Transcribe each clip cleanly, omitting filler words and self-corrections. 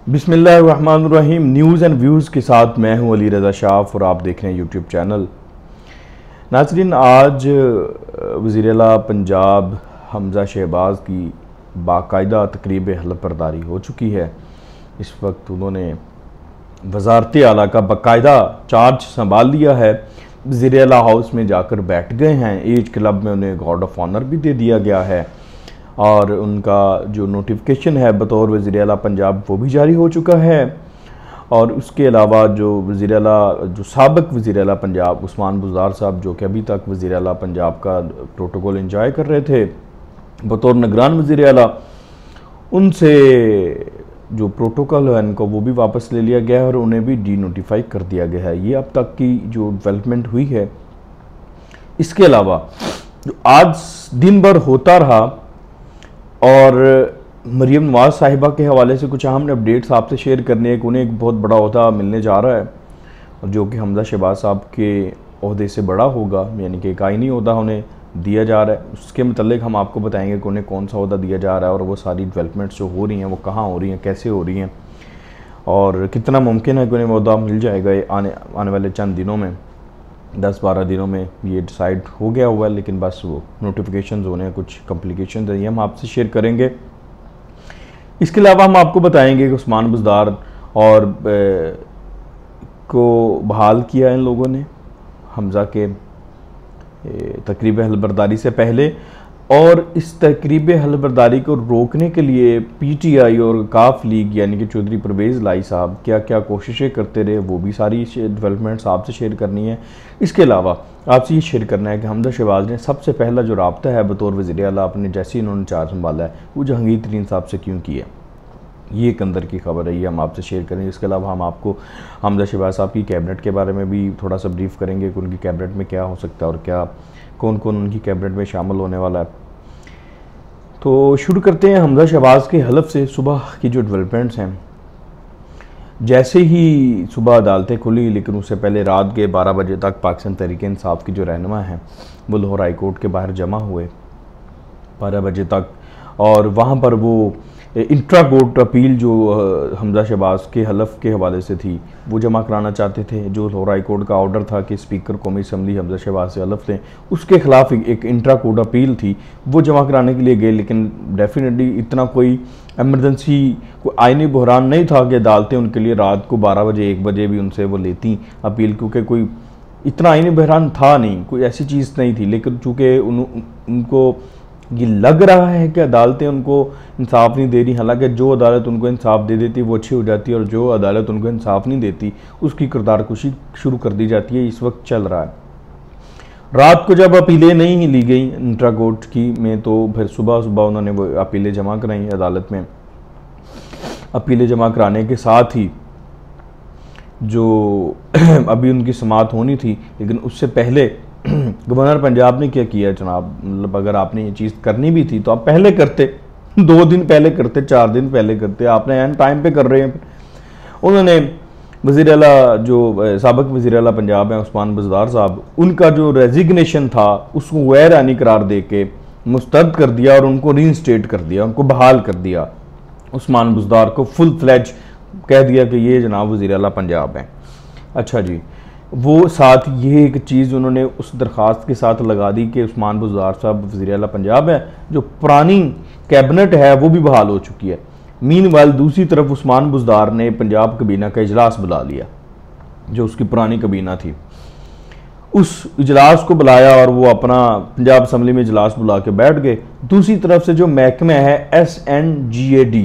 बिस्मिल्लाहिर्रहमानिर्रहीम। News and views के साथ मैं हूं अली रज़ा शाफ और आप देख रहे हैं यूट्यूब चैनल। नाज़रीन, आज वज़ीर आला पंजाब हमज़ा शहबाज की बाकायदा तकरीब हलफ बर्दारी हो चुकी है। इस वक्त उन्होंने वज़ारत आला का बाकायदा चार्ज संभाल लिया है। वज़ीर आला हाउस में जाकर बैठ गए हैं। एज क्लब में उन्हें गार्ड ऑफ ऑनर भी दे दिया गया है और उनका जो नोटिफिकेशन है बतौर वज़ीर आला पंजाब वो भी जारी हो चुका है। और उसके अलावा जो साबिक़ वज़ीर आला पंजाब उस्मान बुज़दार साहब, जो कि अभी तक वज़ीर आला पंजाब का प्रोटोकॉल इंजॉय कर रहे थे बतौर निगरान वज़ीर आला, उनसे जो प्रोटोकॉल है इनको वो भी वापस ले लिया गया है और उन्हें भी डी नोटिफाई कर दिया गया है। ये अब तक की जो डेवलपमेंट हुई है। इसके अलावा जो आज दिन भर होता रहा और मरियम नवाज़ साहिबा के हवाले से कुछ अहम अपडेट्स आपसे शेयर करने हैं। उन्हें एक बहुत बड़ा ओहदा मिलने जा रहा है और जो कि हमज़ा शहबाज साहब के ओहदे से बड़ा होगा, यानी कि एक आईनी ओहदा उन्हें दिया जा रहा है। उसके मतलब हम आपको बताएंगे कि उन्हें कौन सा ओहदा दिया जा रहा है और वो सारी डेवलपमेंट्स जो हो रही हैं वो कहाँ हो रही हैं, कैसे हो रही हैं और कितना मुमकिन है कि उन्हें ओहदा मिल जाएगा आने वाले चंद दिनों में, 10-12 दिनों में। ये डिसाइड हो गया हुआ है, लेकिन बस वो नोटिफिकेशंस होने हैं, कुछ कॉम्प्लिकेशंस हैं, ये हम आपसे शेयर करेंगे। इसके अलावा हम आपको बताएंगे कि उस्मान बुज़दार और को बहाल किया इन लोगों ने हमज़ा के तकरीब हलबरदारी से पहले, और इस तकरीब हलबरदारी को रोकने के लिए पीटीआई और काफ लीग यानी कि चौधरी परवेज़ लाई साहब क्या क्या कोशिशें करते रहे, वो भी सारी डेवलपमेंट्स आपसे शेयर करनी है। इसके अलावा आपसे ये शेयर करना है कि हमज़ा शहबाज ने सबसे पहला जो राब्ता है बतौर वज़ीर आला अपने जैसे ही उन्होंने चार्ज संभाला है वो जहांगीर तरीन साहब से क्यों किया, ये एक अंदर की खबर है, ये हम आपसे शेयर करेंगे। इसके अलावा हम आपको हमज़ा शहबाज साहब की कैबिनेट के बारे में भी थोड़ा सा ब्रीफ करेंगे कि उनकी कैबिनेट में क्या हो सकता है और क्या कौन कौन उनकी कैबिनेट में शामिल होने वाला है। तो शुरू करते हैं हमज़ा शहबाज के हलफ से। सुबह की जो डेवलपमेंट्स हैं, जैसे ही सुबह अदालतें खुली, लेकिन उससे पहले रात के 12 बजे तक पाकिस्तान तहरीक इंसाफ की जो रहनुमा हैं वो लाहौर हाई कोर्ट के बाहर जमा हुए 12 बजे तक, और वहाँ पर वो इंट्रा कोर्ट अपील जो हमज़ा शहबाज के हलफ के हवाले से थी वो जमा कराना चाहते थे। जो लाहौर हाई कोर्ट का ऑर्डर था कि स्पीकर कौमी असम्बली हमज़ा शहबाज से हलफ लें, उसके ख़िलाफ़ एक इंट्रा कोर्ट अपील थी, वो जमा कराने के लिए गए। लेकिन डेफिनेटली इतना कोई एमरजेंसी, कोई आईनी बहरान नहीं था कि अदालतें उनके लिए रात को 12 बजे 1 बजे भी उनसे वो लेती अपील, क्योंकि कोई इतना आईनी बहरान था नहीं, कोई ऐसी चीज़ नहीं थी। लेकिन चूँकि उनको ये लग रहा है कि अदालतें उनको इंसाफ नहीं दे रही, हालांकि जो अदालत उनको इंसाफ दे देती वो अच्छी हो जाती है और जो अदालत उनको इंसाफ नहीं देती उसकी किरदारकुशी शुरू कर दी जाती है। इस वक्त चल रहा है। रात को जब अपीलें नहीं ली गई इंट्रा कोर्ट की में, तो फिर सुबह सुबह उन्होंने वो अपीलें जमा कराई अदालत में। अपीलें जमा कराने के साथ ही जो अभी उनकी समाअत होनी थी, लेकिन उससे पहले गवर्नर पंजाब ने क्या किया जनाब, मतलब अगर आपने ये चीज़ करनी भी थी तो आप पहले करते, 2 दिन पहले करते, 4 दिन पहले करते, आपने एंड टाइम पे कर रहे हैं। उन्होंने वज़ीर आला जो साबिक़ वज़ीर आला पंजाब हैं उस्मान बुज़दार साहब, उनका जो रेजिग्नेशन था उसको गैर आईनी करार दे के मुस्तरद कर दिया और उनको रीइंस्टेट कर दिया, उनको बहाल कर दिया। उस्मान बुज़दार को फुल फ्लैज कह दिया कि ये जनाब वज़ीर आला पंजाब हैं। अच्छा जी, वो साथ ये एक चीज़ उन्होंने उस दरख्वास्त के साथ लगा दी कि उस्मान बुज़दार साहब वज़ीर आला पंजाब है, जो पुरानी कैबिनेट है वो भी बहाल हो चुकी है। मीनवाइल दूसरी तरफ उस्मान बुज़दार ने पंजाब कबीना का इजलास बुला लिया, जो उसकी पुरानी कबीना थी, उस इजलास को बुलाया और वो अपना पंजाब असम्बली में इजलास बुला के बैठ गए। दूसरी तरफ से जो महकमा है SNGAD,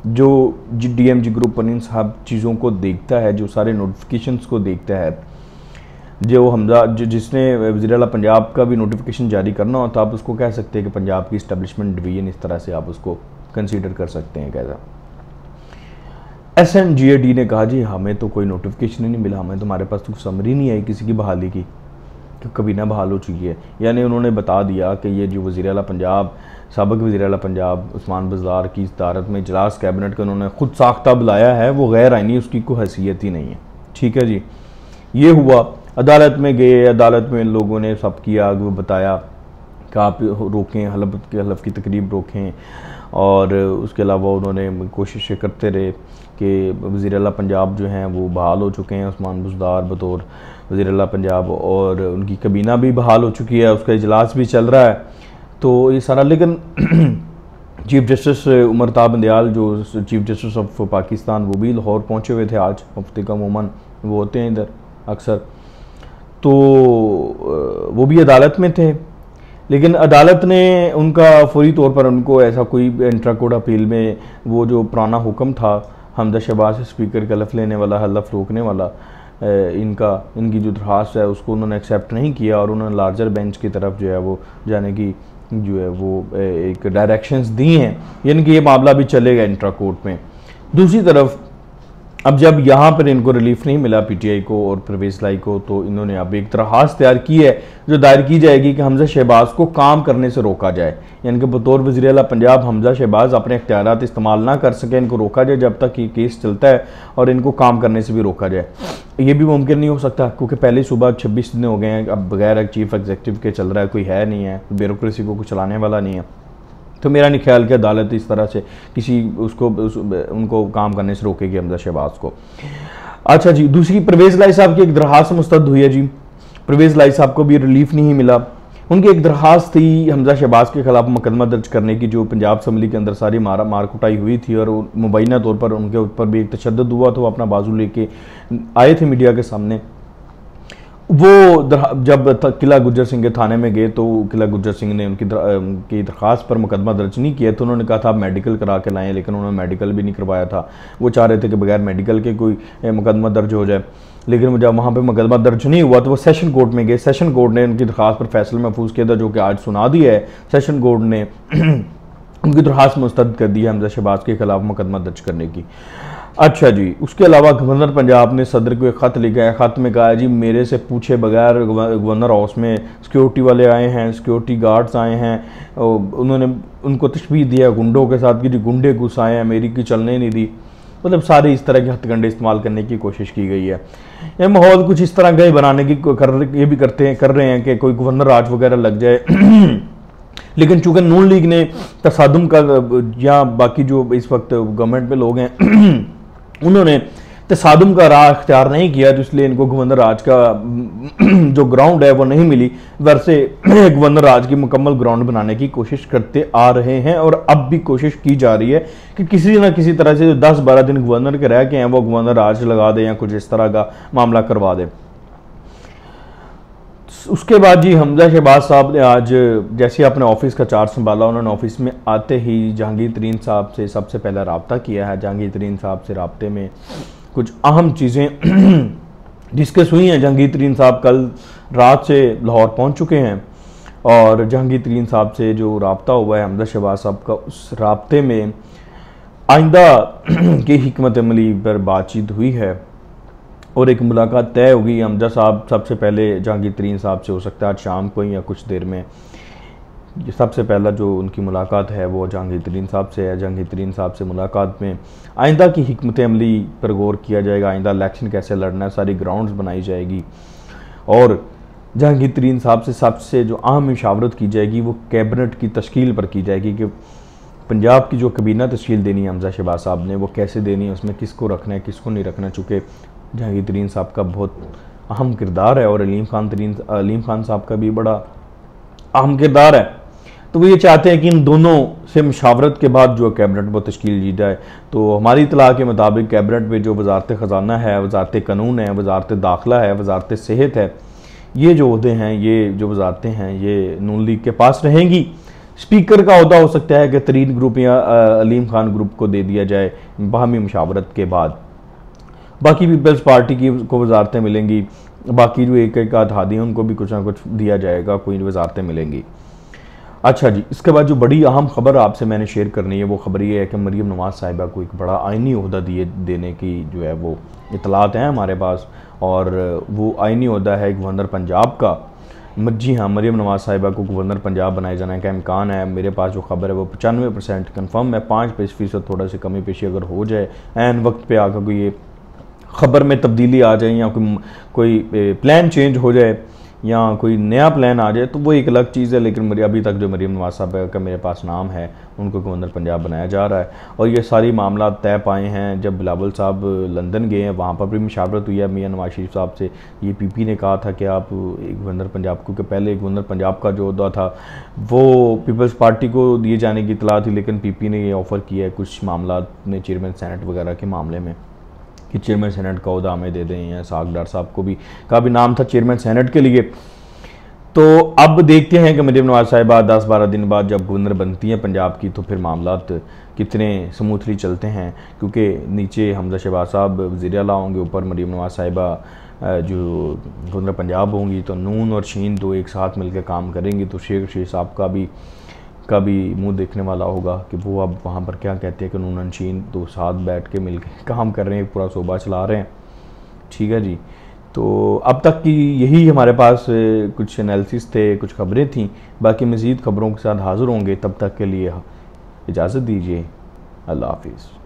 जो DMG ग्रुप पर इन सब चीज़ों को देखता है, जो सारे नोटिफिकेशंस को देखता है, जो हमजा जिसने वज़ीर आला पंजाब का भी नोटिफिकेशन जारी करना होता है, आप उसको कह सकते हैं कि पंजाब की इस्टेब्लिशमेंट डिवीज़न, इस तरह से आप उसको कंसीडर कर सकते हैं। कैसा SNGAD ने कहा जी हमें तो कोई नोटिफिकेशन ही नहीं मिला, हमें तुम्हारे पास तो समरी नहीं आई किसी की बहाली की, कि कबीना बहाल हो चुकी है। यानी उन्होंने बता दिया कि ये जो वज़ीर आला पंजाब, साबिक़ वज़ीर आला पंजाब उस्मान बुज़दार की सदारत में इजलास कैबिनेट का उन्होंने खुद साख्ता बुलाया है, वो गैर आईनी, उसकी कोई हैसियत ही नहीं है। ठीक है जी, ये हुआ। अदालत में गए, अदालत में लोगों ने सब किया, वो बताया कि आप रोकें, हलफ की तकरीब रोकें और उसके अलावा उन्होंने कोशिशें करते रहे कि वज़ीर आला पंजाब जो हैं वो बहाल हो चुके हैं उस्मान बुज़दार बतौर वज़ीर आला पंजाब, और उनकी कबीना भी बहाल हो चुकी है, उसका इजलास भी चल रहा है। तो ये सारा, लेकिन चीफ जस्टिस उमर ता बंदयाल जो चीफ जस्टिस ऑफ पाकिस्तान वो भी लाहौर पहुँचे हुए थे आज, हफ्ते का अमूमन वो होते हैं इधर अक्सर, तो वो भी अदालत में थे। लेकिन अदालत ने उनका फौरी तौर पर उनको ऐसा कोई इंट्रा कोर्ट अपील में वो जो पुराना हुक्म था हमजा शहबाज से स्पीकर का हलफ लेने वाला, हलफ रोकने वाला, इनकी जो दरख्वास्त है उसको उन्होंने एक्सेप्ट नहीं किया और उन्होंने लार्जर बेंच की तरफ जो है वो जाने की जो है वो एक डायरेक्शंस दी हैं, यानी कि ये मामला भी चलेगा इंट्रा कोर्ट में। दूसरी तरफ अब जब यहाँ पर इनको रिलीफ नहीं मिला पीटीआई को और परवेज़ लाई को, तो इन्होंने अब एक दरख्वास्त तैयार की है जो दायर की जाएगी कि हमजा शहबाज को काम करने से रोका जाए, यानी कि बतौर वज़ीर आला पंजाब हमजा शहबाज अपने इख्तियारात इस्तेमाल ना कर सकें, इनको रोका जाए जब तक ये केस चलता है और इनको काम करने से भी रोका जाए। ये भी मुमकिन नहीं हो सकता क्योंकि पहले सुबह 26 दिन हो गए हैं, अब बगैर चीफ एग्जीक्यूटिव के चल रहा है, कोई है नहीं है, ब्यूरोक्रेसी को कुछ चलाने वाला नहीं है। तो मेरा नहीं ख्याल कि अदालत इस तरह से किसी उनको काम करने से रोकेगी हमजा शहबाज को। अच्छा जी, दूसरी परवेज़ लाई साहब की एक दरख्वास्त मुस्तरद हुई है जी। परवेज़ लाई साहब को भी रिलीफ नहीं मिला। उनकी एक दरख्वास्त थी हमजा शहबाज के खिलाफ मुकदमा दर्ज करने की, जो पंजाब असम्बली के अंदर सारी मार कुटाई हुई थी और मुबैना तौर पर उनके ऊपर भी एक तशद्दुद हुआ, तो वो अपना बाजू लेके आए थे मीडिया के सामने। वो जब किला गुज्जर सिंह के थाने में गए तो किला गुज्जर सिंह ने उनकी दरख्वास्त पर मुकदमा दर्ज नहीं किया, तो उन्होंने कहा था आप मेडिकल करा के लाएं, लेकिन उन्होंने मेडिकल भी नहीं करवाया था। वो चाह रहे थे कि बगैर मेडिकल के कोई मुकदमा दर्ज हो जाए, लेकिन जब वहाँ पे मुकदमा दर्ज नहीं हुआ तो वो सेशन कोर्ट में गए। सेशन कोर्ट ने उनकी दरख्वास्त पर फैसला महफूज किया था, जो कि आज सुना दिया है। सेशन कोर्ट ने उनकी दरख्वास्त मुस्तरद कर दी है हमजा शहबाज के खिलाफ मुकदमा दर्ज करने की। अच्छा जी, उसके अलावा गवर्नर पंजाब ने सदर को एक ख़त लिखा है। ख़त में कहा जी मेरे से पूछे बगैर गवर्नर हाउस में सिक्योरिटी वाले आए हैं, सिक्योरिटी गार्ड्स आए हैं, उन्होंने उनको तशबीह दिया गुंडों के साथ कि जी गुंडे घुस आए हैं, मेरी की चलने नहीं दी। मतलब सारे इस तरह के हथकंडे इस्तेमाल करने की कोशिश की गई है। ये माहौल कुछ इस तरह का ही बनाने की ये भी कर रहे हैं कि कोई गवर्नर राज वगैरह लग जाए। लेकिन चूंकि नून लीग ने तसादुम का या बाकी जो इस वक्त गवर्नमेंट में लोग हैं उन्होंने तसादुम का राह अख्तियार नहीं किया, तो इसलिए इनको गवर्नर राज का जो ग्राउंड है वो नहीं मिली। वैसे गवर्नर राज की मुकम्मल ग्राउंड बनाने की कोशिश करते आ रहे हैं और अब भी कोशिश की जा रही है कि किसी न किसी तरह से 10-12 दिन गवर्नर के रह के हैं वो गवर्नर राज लगा दें या कुछ इस तरह का मामला करवा दें। उसके बाद जी हमजा शहबाज साहब ने आज जैसे अपने ऑफिस का चार्ज संभाला, उन्होंने ऑफिस में आते ही जहांगीर तरीन साहब से सबसे पहला रब्ता किया है। जहांगीर तरीन साहब से रब्ते में कुछ अहम चीज़ें डिस्कस हुई हैं। जहांगीर तरीन साहब कल रात से लाहौर पहुंच चुके हैं और जहांगीर तरीन साहब से जो रब्ता हुआ है हमजा शहबाज साहब का, उस रब्ते में आइंदा की हिकमत अमली पर बातचीत हुई है और एक मुलाकात तय होगी। हमजा साहब सबसे पहले जहांगीर तरीन साहब से हो सकता है आज शाम को या कुछ देर में सबसे पहला जो उनकी मुलाकात है वो जहांगीर तरीन साहब से है। जहांगीर तरीन साहब से मुलाकात में आइंदा की हिकमत अमली पर गौर किया जाएगा, आइंदा इलेक्शन कैसे लड़ना है, सारी ग्राउंड्स बनाई जाएगी और जहांगीर तरीन साहब से सबसे जो अहम मशावरत की जाएगी वो कैबिनेट की तश्कील पर की जाएगी कि पंजाब की जो कबीना तश्कील देनी है हमजा शहबाज साहब ने वो कैसे देनी है, उसमें किसको रखना है किसको नहीं रखना। चूँकि जहांगीर तरीन साहब का बहुत अहम किरदार है और अलीम खान साहब का भी बड़ा अहम किरदार है, तो वो ये चाहते हैं कि इन दोनों से मशावरत के बाद जो कैबिनेट वो तश्कील दी जाए। तो हमारी इतला के मुताबिक कैबिनेट में जो वजारत ख़जाना है, वजारत कानून है, वजारत दाखिला है, वजारत सेहत है, ये जो ओहदे हैं, ये जो वजारतें हैं, ये नून लीग के पास रहेंगी। स्पीकर का ओहदा हो सकता है कि तरीन ग्रुप या अलीम खान ग्रुप को दे दिया जाए बाहमी मशावरत के बाद। बाकी पीपल्स पार्टी की को वजारतें मिलेंगी, बाकी जो एक आधादी हैं उनको भी कुछ ना कुछ दिया जाएगा, कोई वजारतें मिलेंगी। अच्छा जी, इसके बाद जो बड़ी अहम खबर आपसे मैंने शेयर करनी है वो खबर ये है कि मरीम नवाज़ साहिबा को एक बड़ा आइनी ओहदा देने की जो है वो इतलात हैं हमारे पास, और वो आइनी ओहदा है गवर्नर पंजाब का। जी हाँ, मरीम नवाज़ साहिबा को गवर्नर पंजाब बनाए जाने का इम्कान है। मेरे पास जो खबर है वो 95% कन्फर्म है। 5% थोड़ा सी कमी पेशी अगर हो जाए, ऐन वक्त पे आकर कोई ये खबर में तब्दीली आ जाए या कोई प्लान चेंज हो जाए या कोई नया प्लान आ जाए तो वो एक अलग चीज़ है, लेकिन अभी तक जो मरीम नवाज साहब का मेरे पास नाम है, उनको गवर्नर पंजाब बनाया जा रहा है। और ये सारी मामला तय पाए हैं जब बिलावल साहब लंदन गए हैं, वहाँ पर भी मुशावरत हुई है मियाँ नवाज शरीफ साहब से। ये पीपी ने कहा था कि आप गवर्नर पंजाब, क्योंकि पहले गवर्नर पंजाब का जो अहदा था वो पीपल्स पार्टी को दिए जाने की इतला थी, लेकिन पीपी ने ये ऑफ़र किया है कुछ मामला में, चेयरमैन सेनेट वगैरह के मामले में, कि चेयरमैन सेनेट का अहदा हमें दे दें। या साग डार साहब को भी का भी नाम था चेयरमैन सेनेट के लिए। तो अब देखते हैं कि मरीम नवाज साहिबा 10-12 दिन बाद जब गवर्नर बनती हैं पंजाब की, तो फिर मामलात कितने स्मूथली चलते हैं, क्योंकि नीचे हमजा शहबाज साहब वज़ीर आला होंगे, ऊपर मरीम नवाज साहिबा जो गवर्नर पंजाब होंगी, तो नून और शीन दो एक साथ मिलकर काम करेंगी। तो शेख रशीद साहब का भी मुंह देखने वाला होगा कि वो अब वहाँ पर क्या कहते हैं कि नून और शीन दो साथ बैठ के मिलकर काम कर रहे हैं, पूरा सूबा चला रहे हैं। ठीक है जी। तो अब तक की यही हमारे पास कुछ एनालिसिस थे, कुछ खबरें थीं। बाकी मज़ीद खबरों के साथ हाज़िर होंगे, तब तक के लिए इजाज़त दीजिए। अल्लाह हाफिज़।